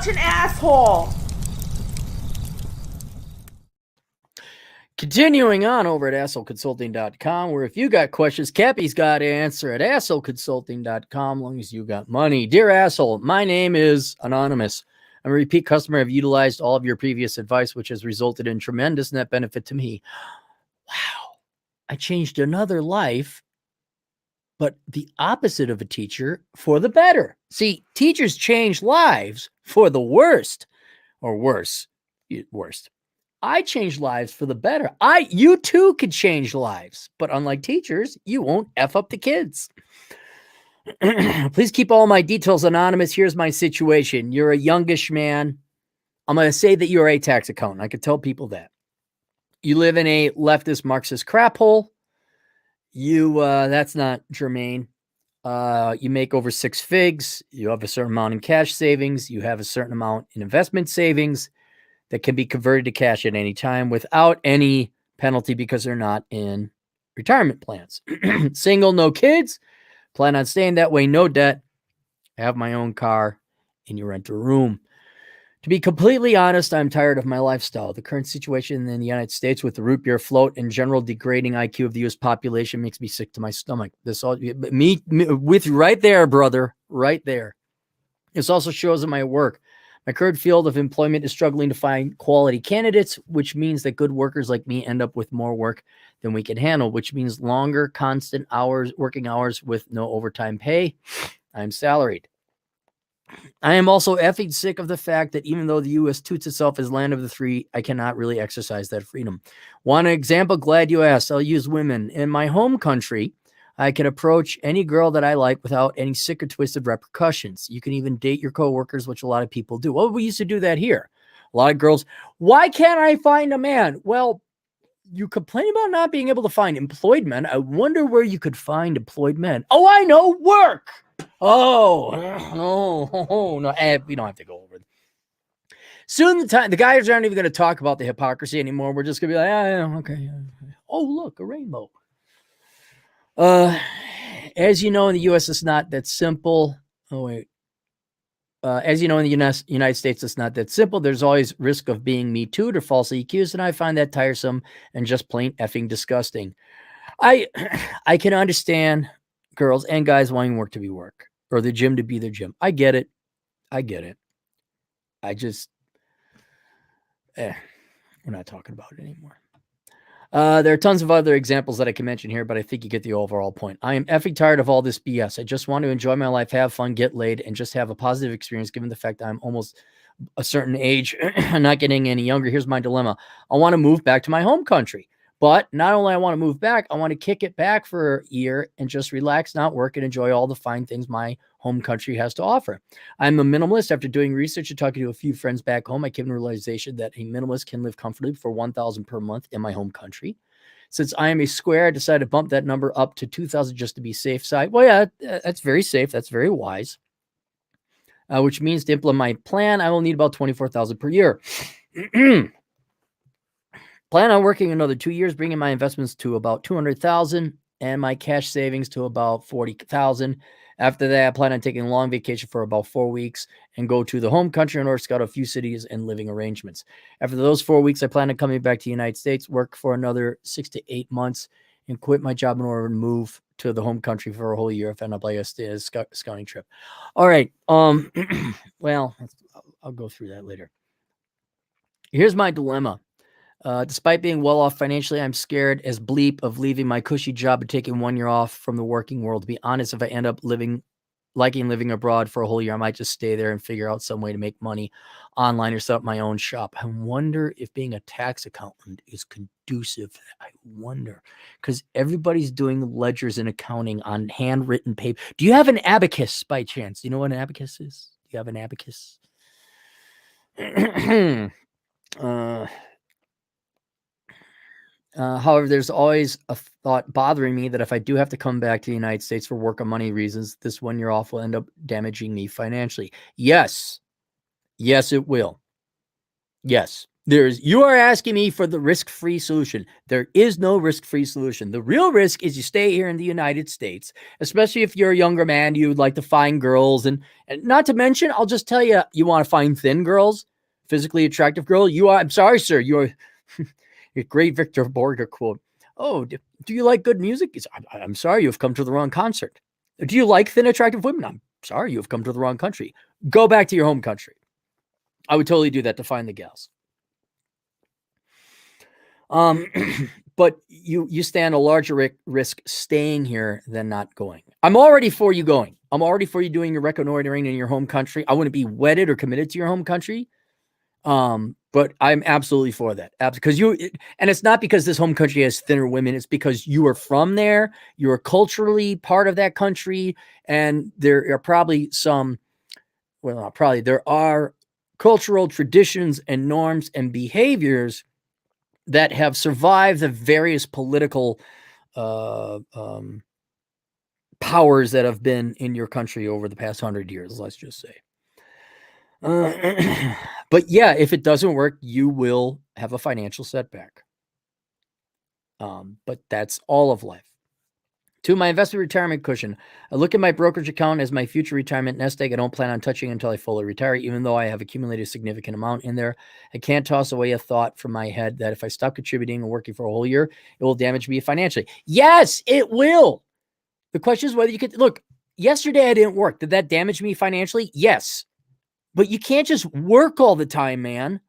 such an asshole. Continuing on over at assholeconsulting.com, where if you got questions, Cappy's got to answer at assholeconsulting.com, long as you got money. Dear asshole, my name is Anonymous. I'm a repeat customer. I've utilized all of your previous advice, which has resulted in tremendous net benefit to me. Wow. I changed another life, but the opposite of a teacher for the better. See, teachers change lives for the worst, or worse. I change lives for the better. You too could change lives, but unlike teachers, you won't F up the kids. Please keep all my details anonymous. Here's my situation. You're a youngish man. I'm going to say that you're a tax accountant. I could tell people that. You live in a leftist Marxist crap hole. That's not germane. You make over 6 figs. You have a certain amount in cash savings. You have a certain amount in investment savings that can be converted to cash at any time without any penalty because they're not in retirement plans. Single, no kids. Plan on staying that way, no debt. I have my own car, and you rent a room. To be completely honest, I'm tired of my lifestyle. The current situation in the United States with the root beer float and general degrading IQ of the U.S. population makes me sick to my stomach. This all me with you right there, brother, right there. This also shows in my work. My current field of employment is struggling to find quality candidates, which means that good workers like me end up with more work than we can handle, which means longer, constant working hours with no overtime pay. I'm salaried. I am also effing sick of the fact that even though the U.S. toots itself as land of the free, I cannot really exercise that freedom. One example, glad you asked. I'll use women. In my home country, I can approach any girl that I like without any sick or twisted repercussions. You can even date your coworkers, which a lot of people do. Well, we used to do that here. A lot of girls, why can't I find a man? Well, you complain about not being able to find employed men. I wonder where you could find employed men. Oh, I know, work. Oh, no, we don't have to go over it. Soon the guys aren't even going to talk about the hypocrisy anymore. We're just going to be like, okay. Oh, look, a rainbow. As you know, in the U.S., it's not that simple. As you know, in the United States, it's not that simple. There's always risk of being Me Too'd or falsely accused, and I find that tiresome and just plain effing disgusting. I can understand girls and guys wanting work to be work or the gym to be their gym. I get it. I just, we're not talking about it anymore. There are tons of other examples that I can mention here, but I think you get the overall point. I am effing tired of all this BS. I just want to enjoy my life, have fun, get laid, and just have a positive experience given the fact that I'm almost a certain age and not getting any younger. Here's my dilemma. I want to move back to my home country. But not only I want to move back, I want to kick it back for a year and just relax, not work, and enjoy all the fine things my home country has to offer. I'm a minimalist. After doing research and talking to a few friends back home, I came to the realization that a minimalist can live comfortably for $1,000 per month in my home country. Since I am a square, I decided to bump that number up to $2,000 just to be safe side. Well, yeah, that's very safe. That's very wise. Which means to implement my plan, I will need about $24,000 per year. Plan on working another 2 years, bringing my investments to about $200,000 and my cash savings to about $40,000. After that, I plan on taking a long vacation for about 4 weeks and go to the home country in order to scout a few cities and living arrangements. After those 4 weeks, I plan on coming back to the United States, work for another 6 to 8 months, and quit my job in order to move to the home country for a whole year if I end up like a scouting trip. All right. Well, I'll go through that later. Here's my dilemma. Despite being well off financially, I'm scared as bleep of leaving my cushy job and taking 1 year off from the working world. To be honest, if I end up liking living abroad for a whole year, I might just stay there and figure out some way to make money online or set up my own shop. I wonder if being a tax accountant is conducive. I wonder, because everybody's doing ledgers and accounting on handwritten paper. Do you have an abacus by chance? Do you know what an abacus is? Do you have an abacus? However, there's always a thought bothering me that if I do have to come back to the United States for work or money reasons, this 1 year off will end up damaging me financially. Yes, it will. Yes. You are asking me for the risk-free solution. There is no risk-free solution. The real risk is you stay here in the United States, especially if you're a younger man, you would like to find girls. And not to mention, I'll just tell you, you want to find thin girls, physically attractive girl. I'm sorry, sir. You're a great Victor Borger quote. Oh, do you like good music? I'm sorry, you've come to the wrong concert. Do you like thin, attractive women? I'm sorry, you've come to the wrong country. Go back to your home country. I would totally do that to find the gals. But you stand a larger risk staying here than not going. I'm already for you going. I'm already for you doing your reconnoitering in your home country. I wouldn't be wedded or committed to your home country. But I'm absolutely for that. Because and it's not because this home country has thinner women. It's because you are from there. You are culturally part of that country. And there are probably there are cultural traditions and norms and behaviors that have survived the various political powers that have been in your country over the past 100 years, let's just say. But yeah, if it doesn't work, you will have a financial setback. But that's all of life. To my investment retirement cushion, I look at my brokerage account as my future retirement nest egg. I don't plan on touching until I fully retire, even though I have accumulated a significant amount in there. I can't toss away a thought from my head that if I stop contributing and working for a whole year, it will damage me financially. Yes, it will. The question is whether you could look. Yesterday I didn't work. Did that damage me financially? Yes. But you can't just work all the time, man.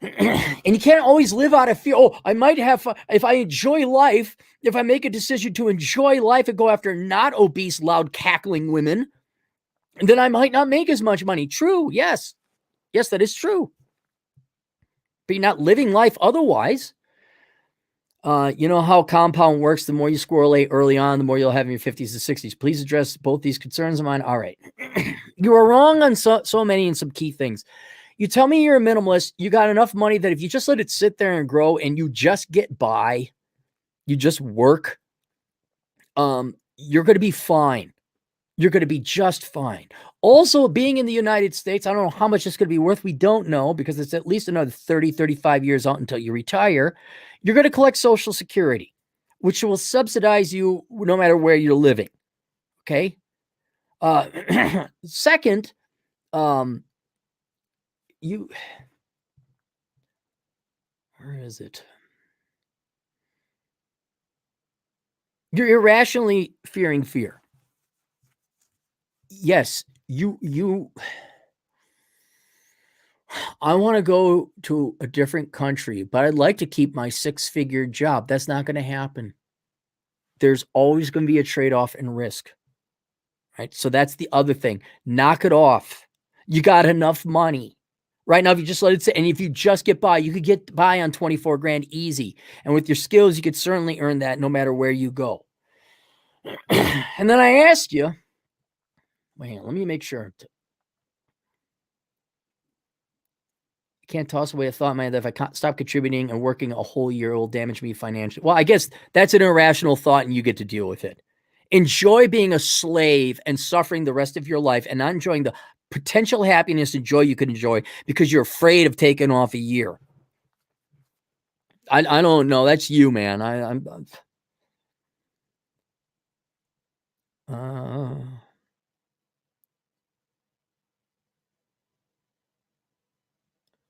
And you can't always live out of fear. Oh, I might have, if I enjoy life, if I make a decision to enjoy life and go after not obese, loud, cackling women, then I might not make as much money. True. Yes. Yes, that is true. But you're not living life otherwise. You know how compound works. The more you squirrelate early on, the more you'll have in your 50s and 60s. Please address both these concerns of mine. All right. You are wrong on so many and some key things. You tell me you're a minimalist. You got enough money that if you just let it sit there and grow and you just get by, you just work, you're going to be fine. You're going to be just fine. Also, being in the United States, I don't know how much it's going to be worth. We don't know because it's at least another 30, 35 years out until you retire. You're going to collect Social Security, which will subsidize you no matter where you're living. Okay. Second, where is it? You're irrationally fearing fear. Yes, I want to go to a different country, but I'd like to keep my 6-figure job. That's not going to happen. There's always going to be a trade-off in risk, right? So that's the other thing. Knock it off. You got enough money. Right now, if you just let it sit, and if you just get by, you could get by on 24 grand easy. And with your skills, you could certainly earn that no matter where you go. And then I asked you, wait, let me make sure. You can't toss away a thought in my head that if I can't stop contributing and working a whole year, it will damage me financially. Well, I guess that's an irrational thought and you get to deal with it. Enjoy being a slave and suffering the rest of your life and not enjoying the potential happiness and joy you could enjoy because you're afraid of taking off a year. I don't know. That's you, man.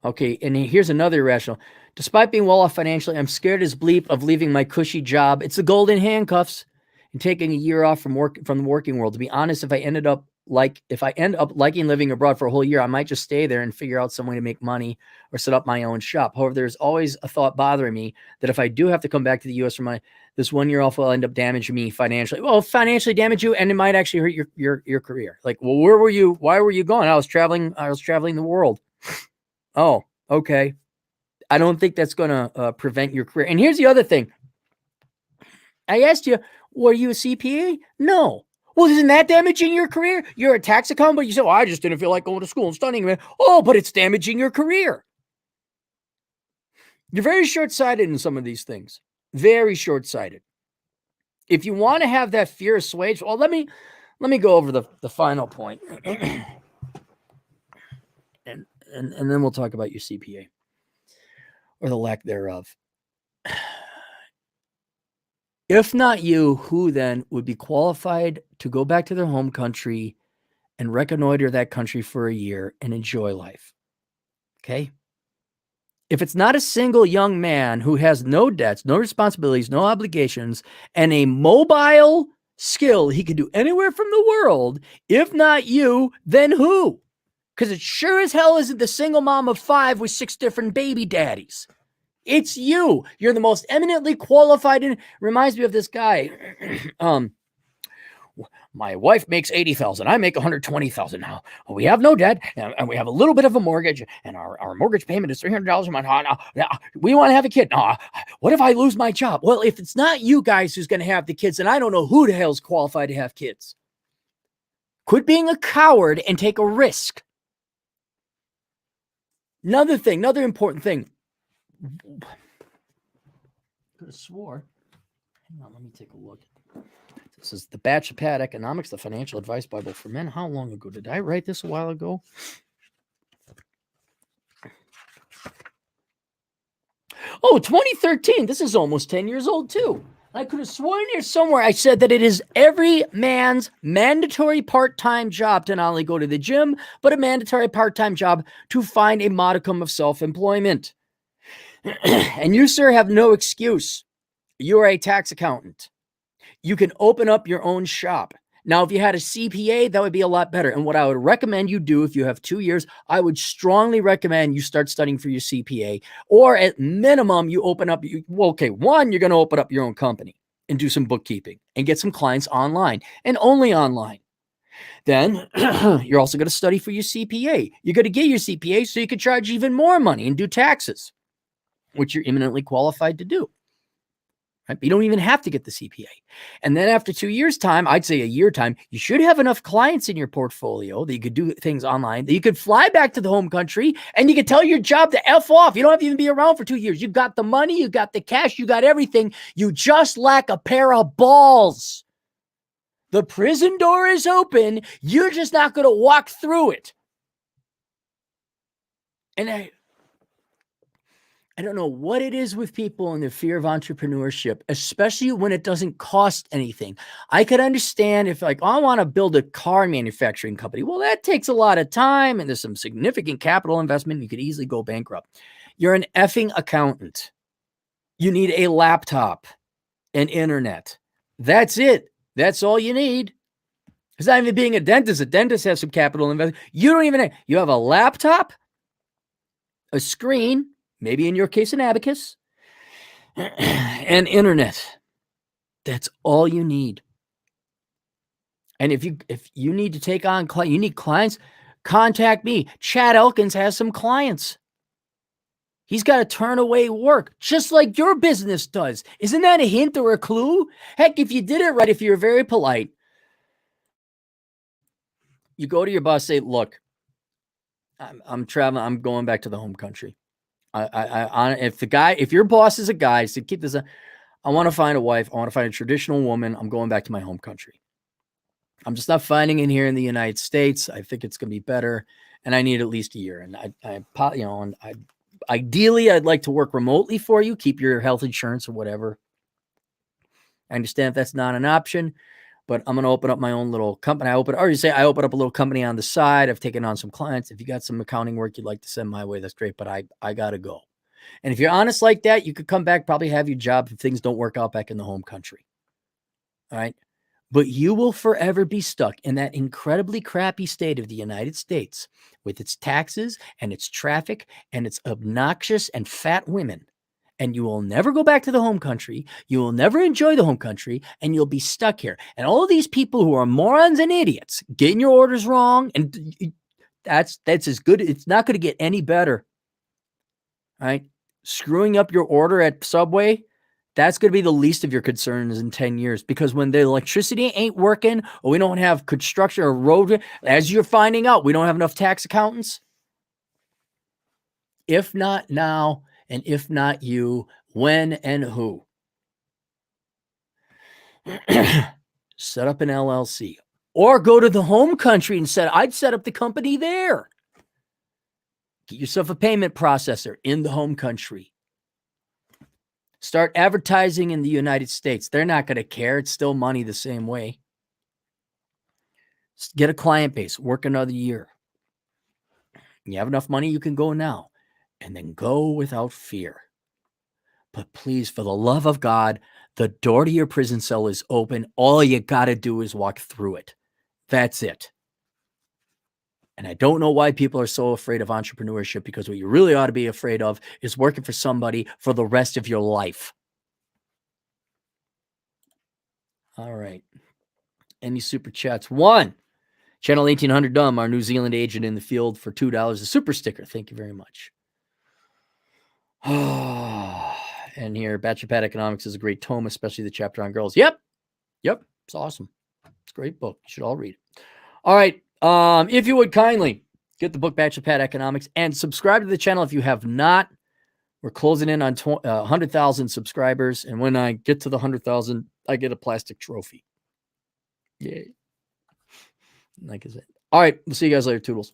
Okay, and here's another irrational. Despite being well off financially, I'm scared as bleep of leaving my cushy job. It's the golden handcuffs and taking a year off from the working world. To be honest, if I end up liking living abroad for a whole year, I might just stay there and figure out some way to make money or set up my own shop. However, there's always a thought bothering me that if I do have to come back to the U.S. for this 1 year off will end up damaging me financially. Well, financially damage you, and it might actually hurt your career. Like, well, where were you? Why were you going? I was traveling the world. Oh, okay. I don't think that's going to prevent your career. And here's the other thing. I asked you, were you a CPA? No. Well, isn't that damaging your career? You're a tax accountant, but you said, well, I just didn't feel like going to school and studying. Man. Oh, but it's damaging your career. You're very short-sighted in some of these things. Very short-sighted. If you want to have that fear assuaged, well, let me go over the final point. And and then we'll talk about your CPA or the lack thereof. If not you, who then would be qualified to go back to their home country and reconnoiter that country for a year and enjoy life? Okay. If it's not a single young man who has no debts, no responsibilities, no obligations, and a mobile skill he can do anywhere from the world, if not you, then who? Because it sure as hell isn't the single mom of 5 with 6 different baby daddies. It's you. You're the most eminently qualified. And reminds me of this guy. My wife makes $80,000. I make $120,000 now. We have no debt, and we have a little bit of a mortgage, and our mortgage payment is $300 a month. We want to have a kid. What if I lose my job? Well, if it's not you guys who's going to have the kids, then I don't know who the hell is qualified to have kids. Quit being a coward and take a risk. Another important thing. Could have swore. Hang on, let me take a look. This is the Batch of Pat Economics, the Financial Advice Bible for Men. How long ago? Did I write this a while ago? Oh, 2013. This is almost 10 years old, too. I could have sworn here somewhere I said that it is every man's mandatory part-time job to not only go to the gym, but a mandatory part-time job to find a modicum of self-employment. And you, sir, have no excuse. You are a tax accountant. You can open up your own shop. Now, if you had a CPA, that would be a lot better. And what I would recommend you do if you have 2 years, I would strongly recommend you start studying for your CPA, or at minimum, you open up, one, you're going to open up your own company and do some bookkeeping and get some clients online and only online. Then you're also going to study for your CPA. You're going to get your CPA so you can charge even more money and do taxes, which you're eminently qualified to do. Right? You don't even have to get the CPA. And then after 2 years' time, I'd say a year time, you should have enough clients in your portfolio that you could do things online, that you could fly back to the home country and you could tell your job to F off. You don't have to even be around for 2 years. You got the money, you got the cash, you got everything. You just lack a pair of balls. The prison door is open. You're just not going to walk through it. And I don't know what it is with people and the fear of entrepreneurship, especially when it doesn't cost anything. I could understand if I want to build a car manufacturing company. Well, that takes a lot of time and there's some significant capital investment. You could easily go bankrupt. You're an effing accountant. You need a laptop and internet. That's it. That's all you need. It's not even being a dentist. A dentist has some capital investment. You have a laptop, a screen, maybe in your case, an abacus, and internet. That's all you need. And if you need to take on you need clients, contact me. Chad Elkins has some clients. He's got to turn away work, just like your business does. Isn't that a hint or a clue? Heck, if you did it right, if you're very polite, you go to your boss, say, look, I'm traveling. I'm going back to the home country. If your boss is a guy, so keep this. I want to find a wife. I want to find a traditional woman. I'm going back to my home country. I'm just not finding it here in the United States. I think it's going to be better, and I need at least a year. And ideally, I'd like to work remotely for you. Keep your health insurance or whatever. I understand if that's not an option, but I'm going to open up my own little company. I open up a little company on the side. I've taken on some clients. If you got some accounting work you'd like to send my way, that's great, but I got to go. And if you're honest like that, you could come back, probably have your job if things don't work out back in the home country. All right. But you will forever be stuck in that incredibly crappy state of the United States with its taxes and its traffic and its obnoxious and fat women. And you will never go back to the home country. You will never enjoy the home country, and you'll be stuck here. And all of these people who are morons and idiots getting your orders wrong, and that's as good. It's not going to get any better. All right. Screwing up your order at Subway, that's going to be the least of your concerns in 10 years, because when the electricity ain't working, or we don't have construction or road, as you're finding out, we don't have enough tax accountants. If not now, and if not you, when and who? Set up an LLC or go to the home country and I'd set up the company there. Get yourself a payment processor in the home country. Start advertising in the United States. They're not going to care. It's still money the same way. Get a client base. Work another year. You have enough money, you can go now. And then go without fear. But please, for the love of God, the door to your prison cell is open. All you got to do is walk through it. That's it. And I don't know why people are so afraid of entrepreneurship, because what you really ought to be afraid of is working for somebody for the rest of your life. All right. Any super chats? One. Channel 1800 Dumb, our New Zealand agent in the field, for $2. A super sticker. Thank you very much. And here, Bachelor Pad Economics is a great tome, especially the chapter on girls. Yep. It's awesome. It's a great book. You should all read it. All right. If you would kindly get the book Bachelor Pad Economics and subscribe to the channel if you have not. We're closing in on 100,000 subscribers. And when I get to the 100,000, I get a plastic trophy. Yay. Like I said. All right. We'll see you guys later. Toodles.